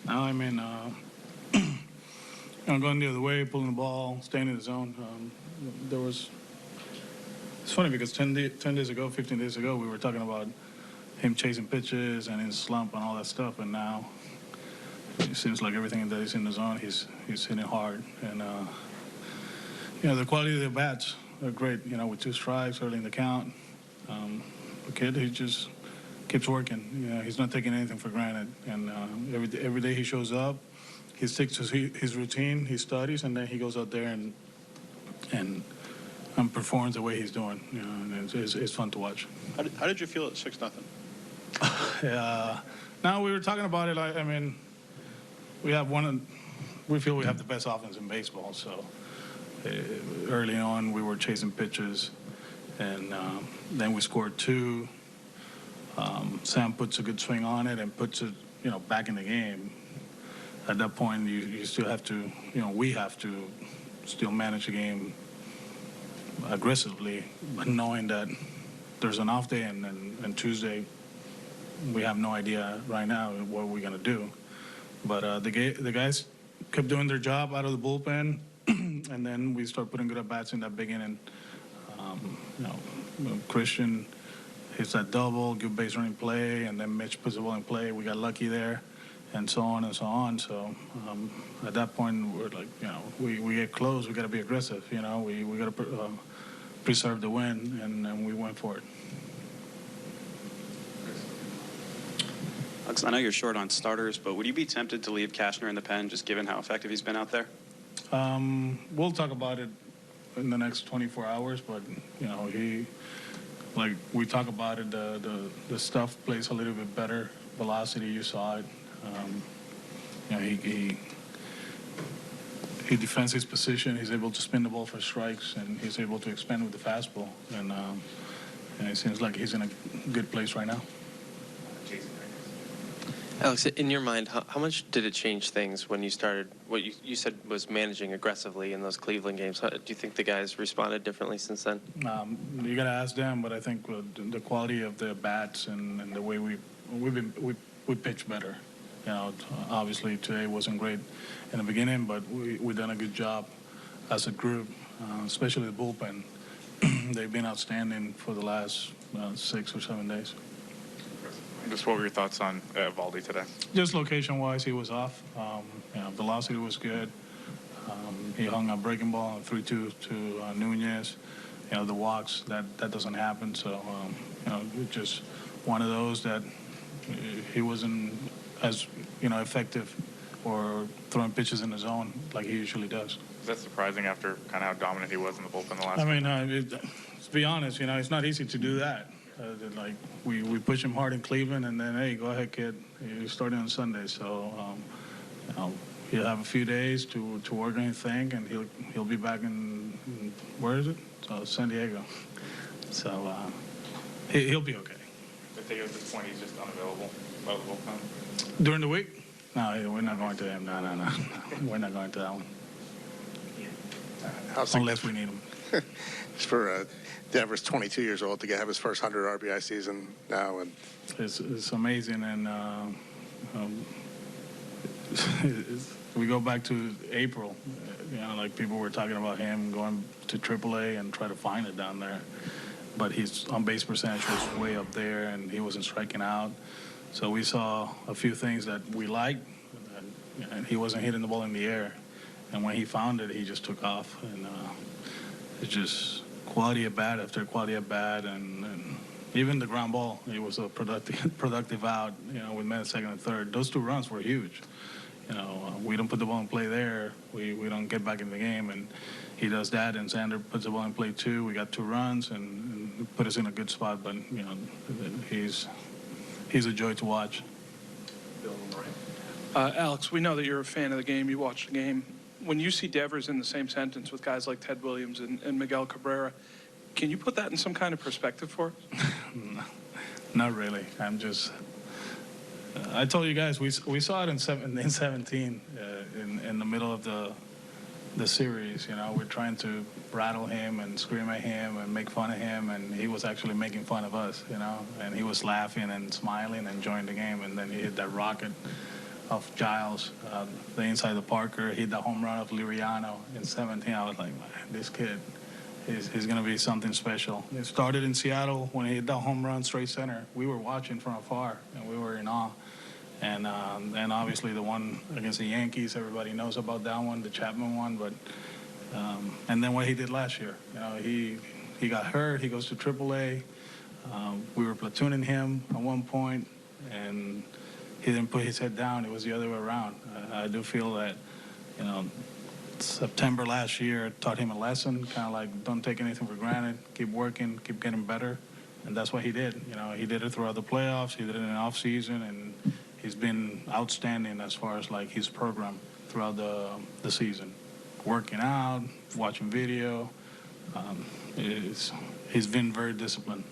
Now I'm in, going the other way, pulling the ball, staying in the zone. It's funny because 10 days ago, 15 days ago, we were talking about him chasing pitches and his slump and all that stuff, and now it seems like everything that is in the zone, he's hitting hard. And, the quality of the bats are great, with 2 strikes early in the count. The kid, he just keeps working. He's not taking anything for granted. And every day he shows up, he sticks to his routine, he studies, and then he goes out there and performs the way he's doing. And it's fun to watch. How did you feel at 6-0? Now we were talking about it. We feel we have the best offense in baseball. So early on, we were chasing pitches, and then we scored 2. Sam puts a good swing on it and puts it, back in the game. At that point, you still have to, we have to still manage the game aggressively, but knowing that there's an off day and Tuesday, we have no idea right now what we're going to do. But the guys kept doing their job out of the bullpen, and then we start putting good at-bats in that big inning. Christian hits that double, good base running play, and then Mitch puts the ball in play. We got lucky there, and so on and so on. So at that point, we're like, we get close. We got to be aggressive. We got to preserve the win, and we went for it. Alex, I know you're short on starters, but would you be tempted to leave Cashner in the pen, just given how effective he's been out there? We'll talk about it in the next 24 hours, but we talk about it, the stuff plays a little bit better. Velocity, you saw it. He defends his position. He's able to spin the ball for strikes, and he's able to expand with the fastball. And it seems like he's in a good place right now. Alex, in your mind, how much did it change things when you started what you said was managing aggressively in those Cleveland games? Do you think the guys responded differently since then? You got to ask them, but I think the quality of the bats and the way we pitch better. Obviously today wasn't great in the beginning, but we've done a good job as a group, especially the bullpen. They've been outstanding for the last 6 or 7 days. Just what were your thoughts on Valdi today? Just location-wise, he was off. Velocity was good. He hung a breaking ball on 3-2 to Nunez. The walks, that doesn't happen. So, just one of those that he wasn't as, effective or throwing pitches in the zone like he usually does. Is that surprising after kind of how dominant he was in the bullpen the last to be honest, it's not easy to do that. We push him hard in Cleveland, and then, hey, go ahead, kid. You're starting on Sunday. So, he'll have a few days to work on his thing, and he'll be back in where is it? San Diego. So, he'll be okay. I think at this point he's just unavailable by the bullpen. During the week? No, we're not going to him. No. We're not going to that one. Unless we need him. For Devers, 22 years old, to have his first 100 RBI season now, and it's amazing. And we go back to April. People were talking about him going to AAA and try to find it down there, but his on-base percentage was way up there, and he wasn't striking out. So we saw a few things that we liked, and he wasn't hitting the ball in the air. And when he found it, he just took off, and it's just quality at bat after quality at bat, and even the ground ball, it was a productive out, with men second and third. Those 2 runs were huge. We don't put the ball in play there. We don't get back in the game, and he does that, and Xander puts the ball in play too. We got 2 runs and put us in a good spot, but he's a joy to watch. Alex, we know that you're a fan of the game. You watch the game. When you see Devers in the same sentence with guys like Ted Williams and Miguel Cabrera, can you put that in some kind of perspective for us? No, not really. I told you guys we saw it in 17 in the middle of the series. We're trying to rattle him and scream at him and make fun of him, and he was actually making fun of us. And he was laughing and smiling and enjoying the game, and then he hit that rocket of Giles, the inside the Parker, hit the home run of Liriano in 17. I was like, man, this kid is going to be something special. It started in Seattle when he hit the home run straight center. We were watching from afar, and we were in awe. And obviously the one against the Yankees, everybody knows about that one, the Chapman one. But and then what he did last year, he got hurt. He goes to AAA. We were platooning him at one point, and he didn't put his head down. It was the other way around. I do feel that, September last year taught him a lesson, kind of like don't take anything for granted, keep working, keep getting better, and that's what he did. He did it throughout the playoffs, he did it in the off season, and he's been outstanding as far as like his program throughout the season, working out, watching video. He's been very disciplined.